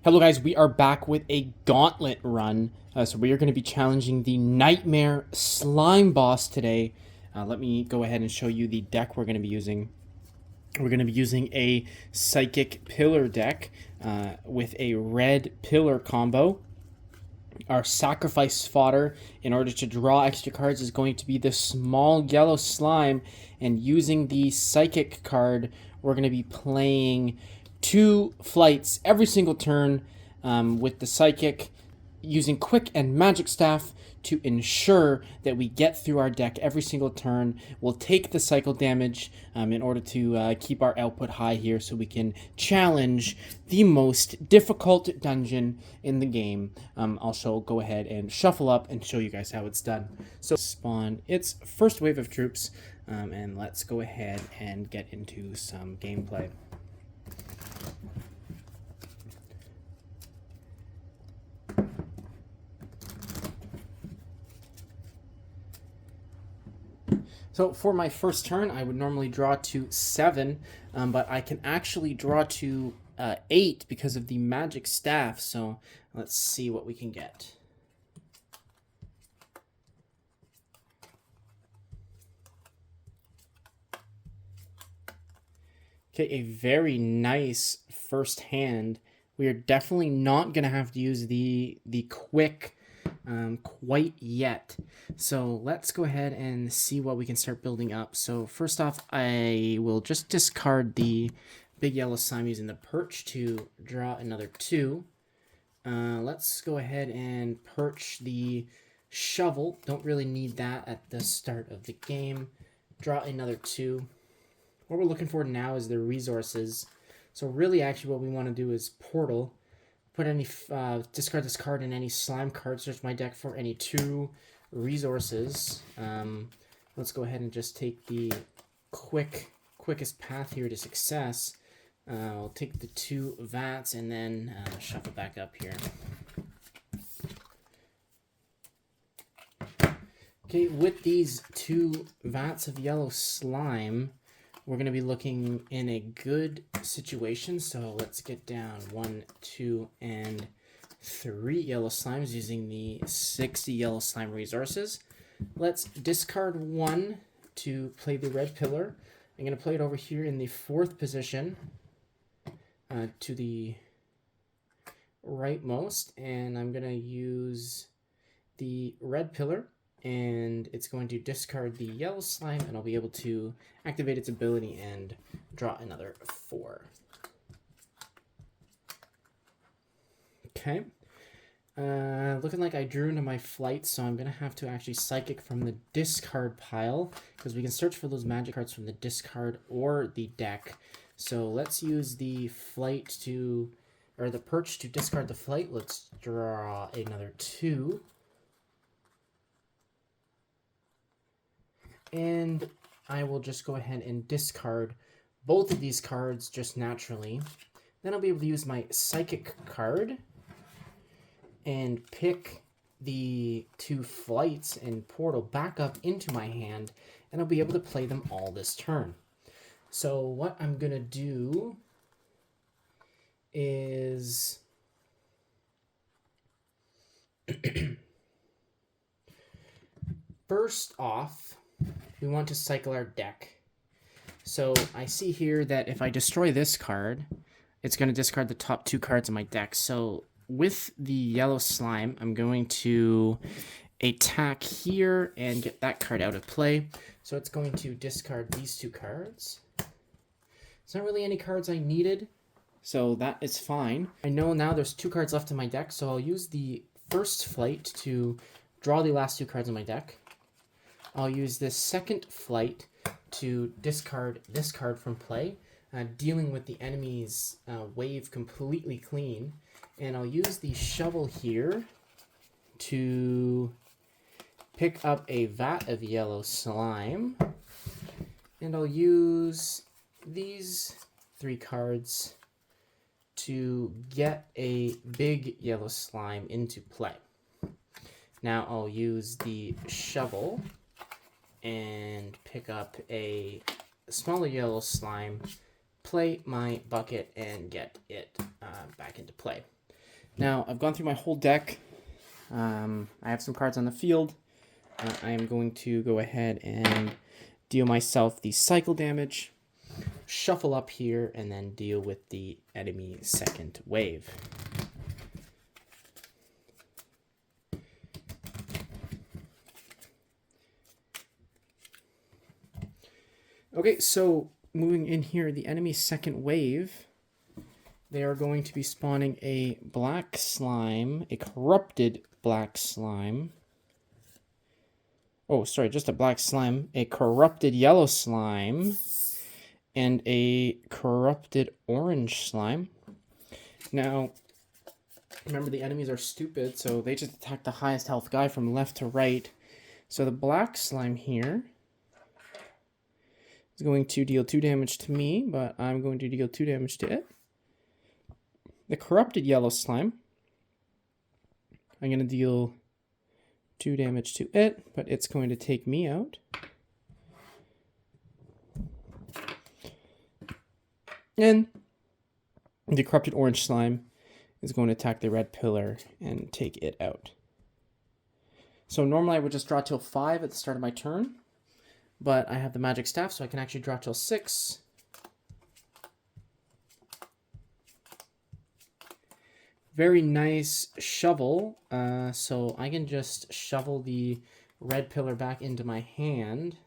Hello guys, we are back with a gauntlet run. So we are going to be challenging the Nightmare Slime Boss today. Let me go ahead and show you the deck we're going to be using. We're going to be using a Psychic Pillar deck with a red pillar combo. Our sacrifice fodder in order to draw extra cards is going to be the small yellow slime, and using the psychic card we're going to be playing 2 flights every single turn with the psychic, using quick and magic staff to ensure that we get through our deck every single turn. We'll take the cycle damage in order to keep our output high here so we can challenge the most difficult dungeon in the game. Also, go ahead and shuffle up and show you guys how it's done. So spawn its first wave of troops, and let's go ahead and get into some gameplay. So for my first turn, I would normally draw to 7, but I can actually draw to 8 because of the magic staff. So let's see what we can get. Okay, a very nice first hand. We are definitely not going to have to use the quick quite yet. So let's go ahead and see what we can start building up. So first off, I will just discard the big yellow slime using the perch to draw another 2. Let's go ahead and perch the shovel. Don't really need that at the start of the game. Draw another 2. What we're looking for now is the resources. So really, actually, what we want to do is portal. Put any discard this card and any slime card. Search my deck for any 2 resources. Let's go ahead and just take the quickest path here to success. I'll take the 2 vats and then shuffle back up here. Okay, with these 2 vats of yellow slime, we're going to be looking in a good situation. So let's get down 1, 2, and 3 yellow slimes using the 60 yellow slime resources. Let's discard 1 to play the red pillar. I'm going to play it over here in the 4th position to the rightmost, and I'm going to use the red pillar, and it's going to discard the yellow slime, and I'll be able to activate its ability and draw another 4. Okay. Looking like I drew into my flight, so I'm going to have to actually psychic from the discard pile, because we can search for those magic cards from the discard or the deck. So let's use the flight to, or the perch to discard the flight. Let's draw another 2. And I will just go ahead and discard both of these cards just naturally. Then I'll be able to use my psychic card and pick the 2 flights and portal back up into my hand, and I'll be able to play them all this turn. So what I'm going to do is first off, we want to cycle our deck. So I see here that if I destroy this card, it's going to discard the top 2 cards in my deck. So with the yellow slime, I'm going to attack here and get that card out of play. So it's going to discard these 2 cards. It's not really any cards I needed, so that is fine. I know now there's 2 cards left in my deck, so I'll use the first flight to draw the last 2 cards in my deck. I'll use this second flight to discard this card from play, dealing with the enemy's wave completely clean. And I'll use the shovel here to pick up a vat of yellow slime. And I'll use these 3 cards to get a big yellow slime into play. Now I'll use the shovel and pick up a smaller yellow slime, play my bucket, and get it back into play. Now, I've gone through my whole deck. I have some cards on the field. I am going to go ahead and deal myself the cycle damage, shuffle up here, and then deal with the enemy second wave. Okay, so moving in here, the enemy second wave, they are going to be spawning a black slime, a corrupted black slime. Oh, sorry, just a black slime, a corrupted yellow slime, and a corrupted orange slime. Now, remember the enemies are stupid, so they just attack the highest health guy from left to right. So the black slime here is going to deal 2 damage to me, but I'm going to deal 2 damage to it. The corrupted yellow slime, I'm going to deal 2 damage to it, but it's going to take me out. And the corrupted orange slime is going to attack the red pillar and take it out. So normally I would just draw till 5 at the start of my turn, but I have the magic staff, so I can actually draw till 6. Very nice shovel. So I can just shovel the red pillar back into my hand.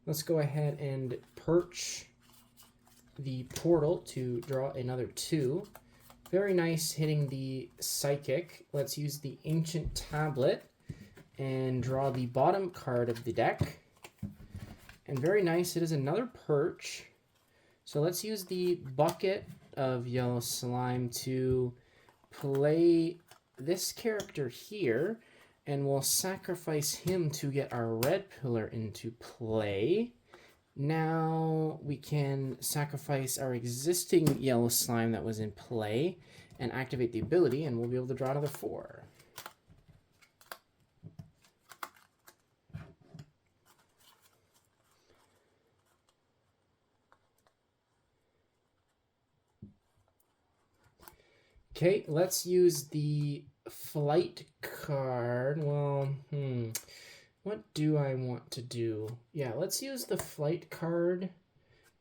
Let's go ahead and perch the portal to draw another 2. Very nice hitting the psychic. Let's use the ancient tablet and draw the bottom card of the deck. And very nice, it is another perch. So let's use the bucket of yellow slime to play this character here, and we'll sacrifice him to get our red pillar into play. Now we can sacrifice our existing yellow slime that was in play and activate the ability, and we'll be able to draw another 4. Okay, let's use the flight card. Well, what do I want to do? Yeah, let's use the flight card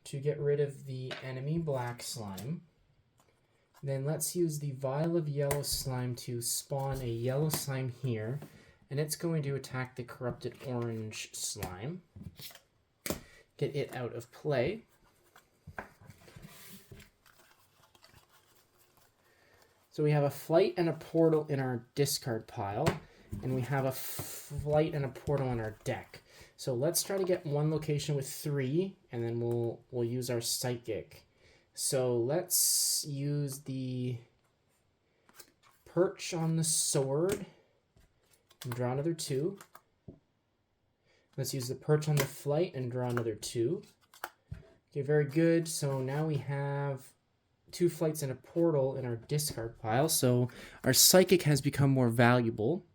to get rid of the enemy black slime. Then let's use the vial of yellow slime to spawn a yellow slime here, and it's going to attack the corrupted orange slime. Get it out of play. So we have a flight and a portal in our discard pile, and we have a flight and a portal in our deck. So let's try to get one location with 3, and then we'll use our psychic. So let's use the perch on the sword and draw another 2. Let's use the perch on the flight and draw another 2. Okay, very good. So now we have 2 flights and a portal in our discard pile, so our psychic has become more valuable.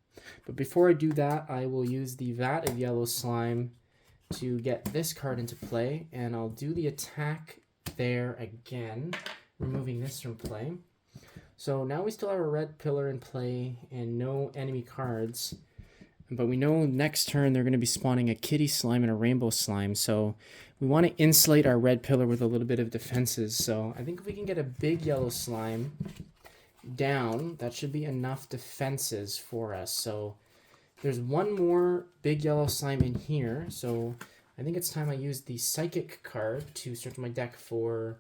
But before I do that, I will use the vat of yellow slime to get this card into play, and I'll do the attack there again, removing this from play. So now we still have a red pillar in play and no enemy cards, but we know next turn they're going to be spawning a kitty slime and a rainbow slime, so we want to insulate our red pillar with a little bit of defenses. So I think if we can get a big yellow slime down, that should be enough defenses for us. So there's one more big yellow slime in here, so I think it's time I use the psychic card to search my deck for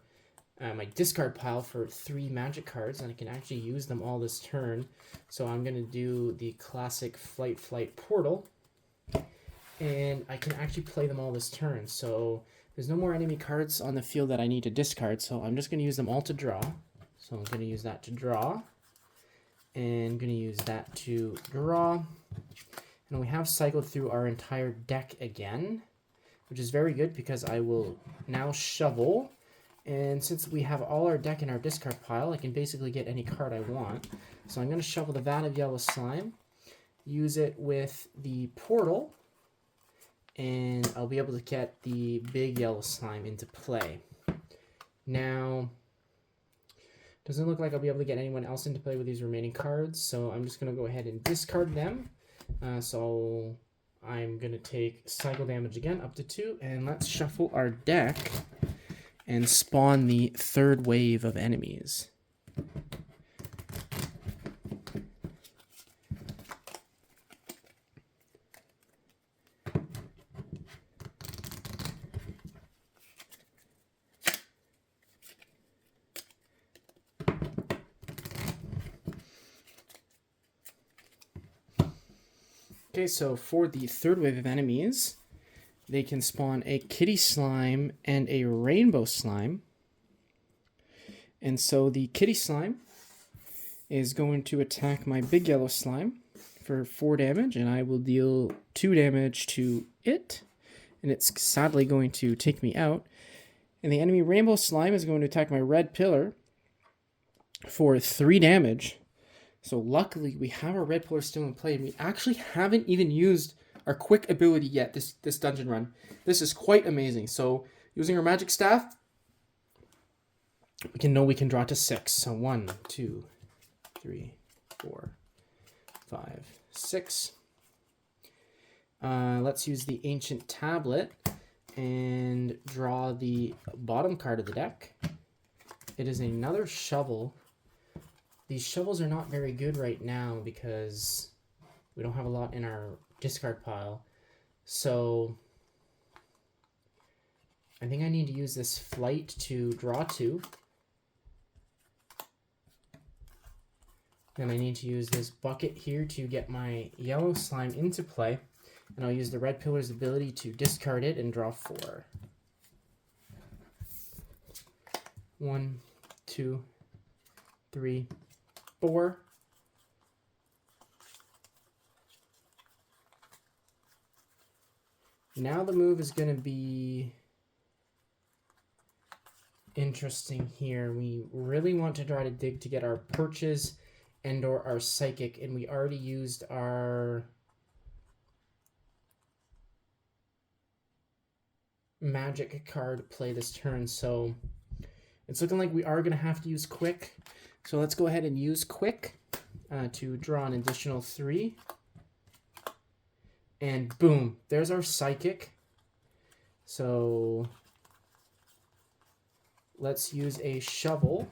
my discard pile for 3 magic cards, and I can actually use them all this turn. So I'm going to do the classic flight portal, and I can actually play them all this turn. So there's no more enemy cards on the field that I need to discard, so I'm just going to use them all to draw. So I'm going to use that to draw, and I'm going to use that to draw. And we have cycled through our entire deck again, which is very good because I will now shovel. And since we have all our deck in our discard pile, I can basically get any card I want. So I'm going to shovel the vat of yellow slime, use it with the portal, and I'll be able to get the big yellow slime into play. Now, doesn't look like I'll be able to get anyone else into play with these remaining cards, so I'm just going to go ahead and discard them. So I'm going to take cycle damage again, up to 2, and let's shuffle our deck and spawn the third wave of enemies. Okay, so for the third wave of enemies, they can spawn a kitty slime and a rainbow slime. And so the kitty slime is going to attack my big yellow slime for 4 damage, and I will deal 2 damage to it. And it's sadly going to take me out. And the enemy rainbow slime is going to attack my red pillar for 3 damage. So luckily, we have our red pillar still in play, and we actually haven't even used our quick ability yet this dungeon run. This is quite amazing. So using our magic staff, we can draw to 6. So 1, 2, 3, 4, 5, 6. Let's use the ancient tablet and draw the bottom card of the deck. It is another shovel. These shovels are not very good right now because we don't have a lot in our discard pile. So I think I need to use this flight to draw 2. Then I need to use this bucket here to get my yellow slime into play. And I'll use the red pillar's ability to discard it and draw 4. 1, 2, 3, 4. Now the move is going to be interesting here. We really want to try to dig to get our perches and or our psychic, and we already used our magic card play this turn, so it's looking like we are going to have to use quick. So let's go ahead and use quick to draw an additional 3. And boom, there's our psychic. So let's use a shovel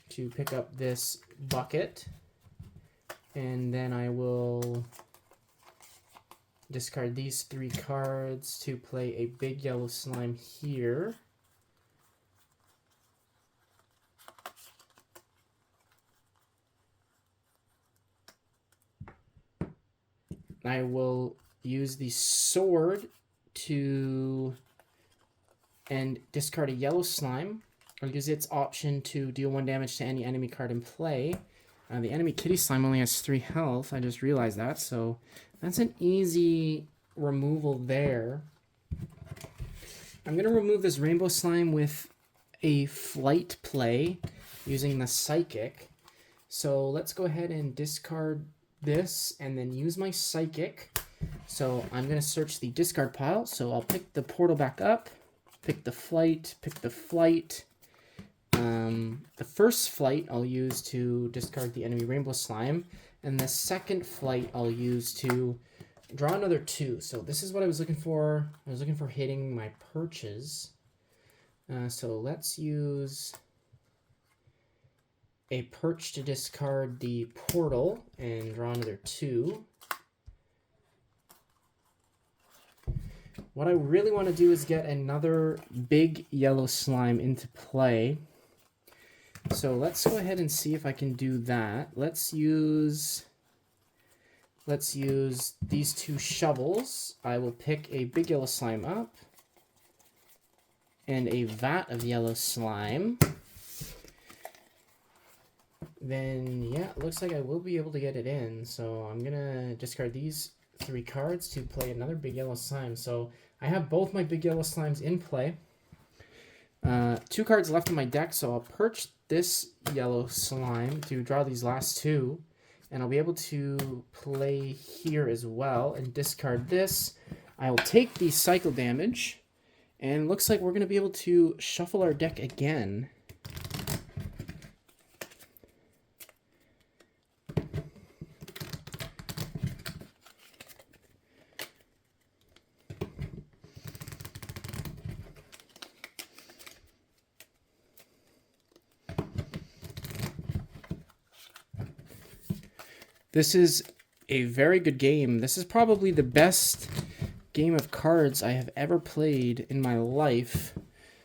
to pick up this bucket. And then I will discard these 3 cards to play a big yellow slime here. I will use the sword to and discard a yellow slime. I'll use its option to deal 1 damage to any enemy card in play. The enemy kitty slime only has 3 health. I just realized that, so that's an easy removal there. I'm going to remove this rainbow slime with a flight play using the psychic. So let's go ahead and discard this and then use my psychic. So I'm going to search the discard pile. So I'll pick the portal back up, pick the flight, the first flight I'll use to discard the enemy rainbow slime, and the second flight I'll use to draw another 2. So this is what I was looking for. I was looking for hitting my perches. So let's use a perch to discard the portal and draw another 2. What I really want to do is get another big yellow slime into play. So let's go ahead and see if I can do that. Let's use these 2 shovels. I will pick a big yellow slime up and a vat of yellow slime. Then, yeah, it looks like I will be able to get it in. So I'm going to discard these 3 cards to play another big yellow slime. So I have both my big yellow slimes in play. 2 cards left in my deck, so I'll perch this yellow slime to draw these last 2. And I'll be able to play here as well and discard this. I will take the cycle damage, and looks like we're going to be able to shuffle our deck again. This is a very good game. This is probably the best game of cards I have ever played in my life.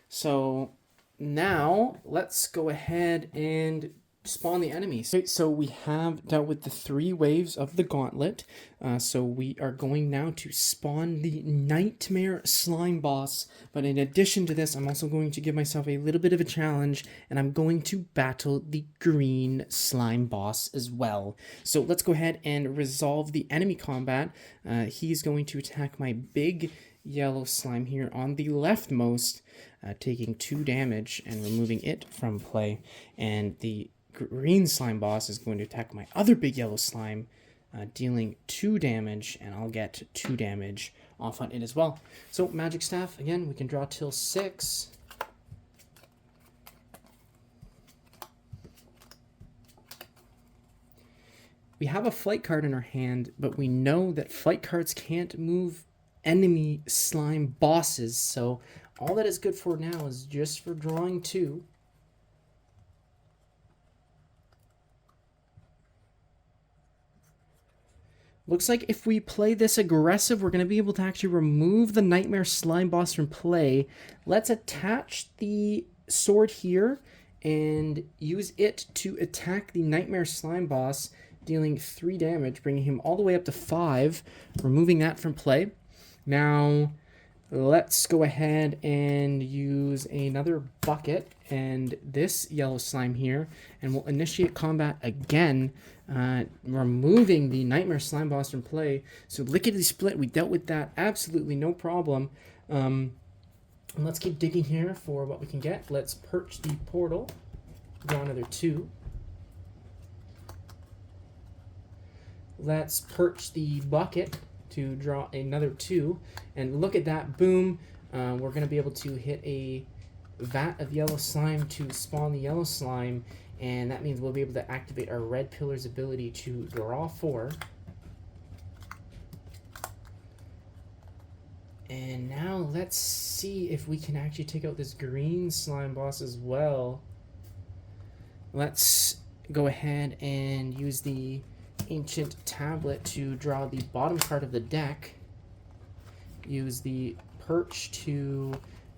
So now let's go ahead and spawn the enemies. Okay, so we have dealt with the 3 waves of the gauntlet. So we are going now to spawn the Nightmare Slime Boss. But in addition to this, I'm also going to give myself a little bit of a challenge, and I'm going to battle the Green Slime Boss as well. So let's go ahead and resolve the enemy combat. He's going to attack my big yellow slime here on the leftmost, taking 2 damage and removing it from play. And the Green Slime Boss is going to attack my other big yellow slime, dealing 2 damage, and I'll get 2 damage off on it as well. So Magic Staff, again, we can draw till 6. We have a flight card in our hand, but we know that flight cards can't move enemy slime bosses, so all that is good for now is just for drawing 2. Looks like if we play this aggressive, we're going to be able to actually remove the Nightmare Slime Boss from play. Let's attach the sword here and use it to attack the Nightmare Slime Boss, dealing 3 damage, bringing him all the way up to 5, removing that from play. Now, let's go ahead and use another bucket and this yellow slime here, and we'll initiate combat again, removing the Nightmare Slime Boss from play. So Lickety Split, we dealt with that absolutely no problem. And let's keep digging here for what we can get. Let's perch the portal, draw another 2. Let's perch the bucket to draw another 2, and look at that, boom. We're going to be able to hit a vat of yellow slime to spawn the yellow slime, and that means we'll be able to activate our red pillar's ability to draw 4. And now let's see if we can actually take out this green slime boss as well. Let's go ahead and use the Ancient Tablet to draw the bottom card of the deck. Use the Perch to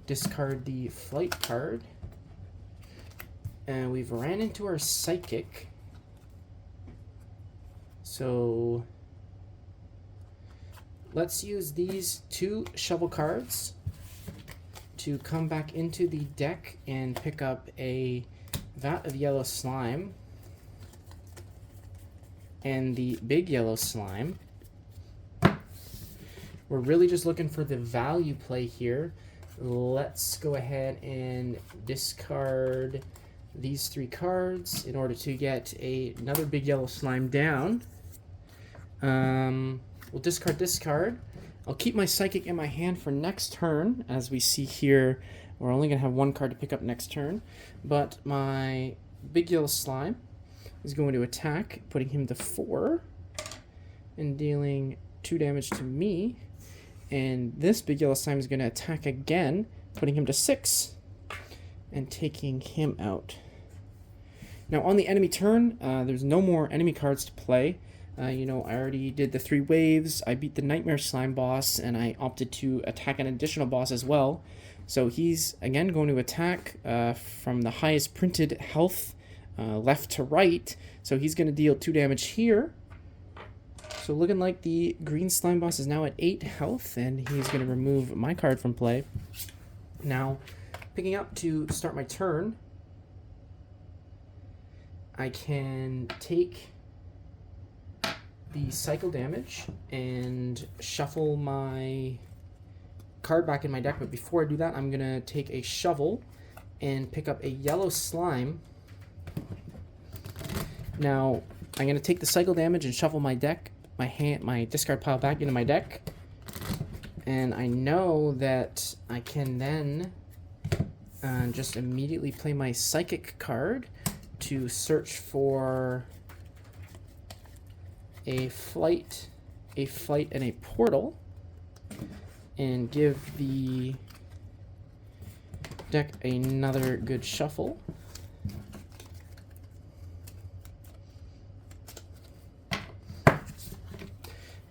discard the Flight card. And we've ran into our Psychic. So let's use these 2 shovel cards to come back into the deck and pick up a vat of yellow slime and the big yellow slime. We're really just looking for the value play here. Let's go ahead and discard these 3 cards in order to get another big yellow slime down. We'll discard this card. I'll keep my Psychic in my hand for next turn. As we see here, we're only going to have 1 card to pick up next turn. But my big yellow slime is going to attack, putting him to 4 and dealing 2 damage to me. And this big yellow slime is going to attack again, putting him to 6 and taking him out. Now on the enemy turn, there's no more enemy cards to play. I already did the 3 waves, I beat the Nightmare Slime boss, and I opted to attack an additional boss as well. So he's, again, going to attack from the highest printed health, left to right. So he's going to deal 2 damage here. So looking like the green slime boss is now at 8 health, and he's going to remove my card from play. Now, picking up to start my turn, I can take the cycle damage and shuffle my card back in my deck. But before I do that, I'm going to take a shovel and pick up a yellow slime. Now, I'm going to take the cycle damage and shuffle my deck, my discard pile back into my deck. And I know that I can then just immediately play my psychic card to search for a flight, and a portal, and give the deck another good shuffle.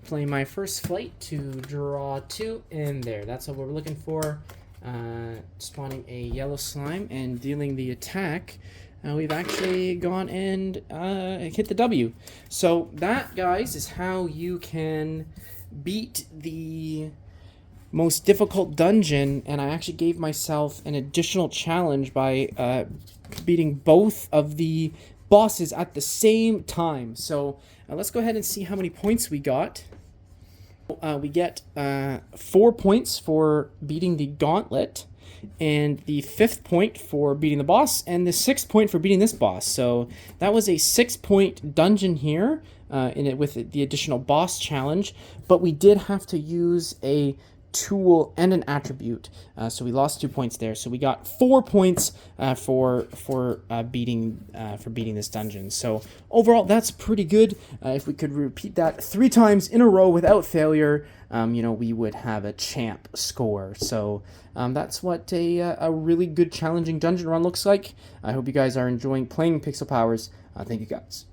Play my first flight to draw 2, and there. That's what we're looking for. Spawning a yellow slime and dealing the attack. We've actually gone and hit the W. So that, guys, is how you can beat the most difficult dungeon, and I actually gave myself an additional challenge by beating both of the bosses at the same time. So let's go ahead and see how many points we got. We get 4 points for beating the gauntlet, and the 5th point for beating the boss, and the 6th point for beating this boss. So that was a 6-point dungeon here in it with the additional boss challenge, but we did have to use a tool and an attribute, so we lost 2 points there. So we got 4 points for beating this dungeon. So overall, that's pretty good. If we could repeat that 3 times in a row without failure, we would have a champ score. So that's what a really good challenging dungeon run looks like. I hope you guys are enjoying playing Pixel Powers. Thank you, guys.